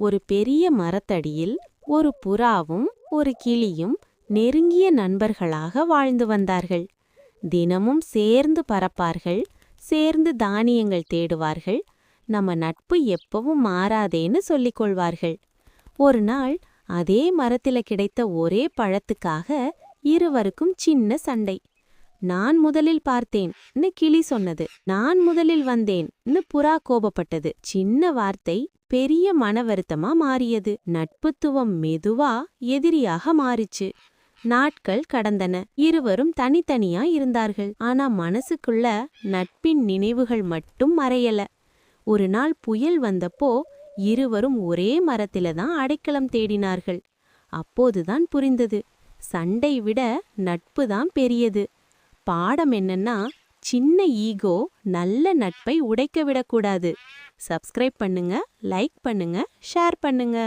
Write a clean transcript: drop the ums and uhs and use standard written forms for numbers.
ஒரு பெரிய மரத்தடியில் ஒரு புறாவும் ஒரு கிளியும் நெருங்கிய நண்பர்களாக வாழ்ந்து வந்தார்கள். தினமும் சேர்ந்து பறப்பார்கள், சேர்ந்து தானியங்கள் தேடுவார்கள், நம்ம நட்பு எப்பவும் மாறாதேன்னு சொல்லிக் கொள்வார்கள். ஒரு நாள் அதே மரத்தில கிடைத்த ஒரே பழத்துக்காக இருவருக்கும் சின்ன சண்டை. நான் முதலில் பார்த்தேன்னு கிளி சொன்னது. நான் முதலில் வந்தேன்னு புறா கோபப்பட்டது. சின்ன வார்த்தை பெரிய மன வருத்தமா மாறியது. நட்புத்துவம் மெதுவா எதிரியாக மாறிச்சு. நாட்கள் கடந்தன. இருவரும் தனித்தனியா இருந்தார்கள். ஆனா மனசுக்குள்ள நட்பின் நினைவுகள் மட்டும் மறையல. ஒரு நாள் புயல் வந்தப்போ இருவரும் ஒரே மரத்தில தான் அடைக்கலம் தேடினார்கள். அப்போதுதான் புரிந்தது, சண்டை விட நட்பு தான் பெரியது. பாடம் என்னன்னா, சின்ன ஈகோ நல்ல நட்பை உடைக்க விடக்கூடாது. சப்ஸ்கிரைப் பண்ணுங்க, லைக் பண்ணுங்க, ஷேர் பண்ணுங்க.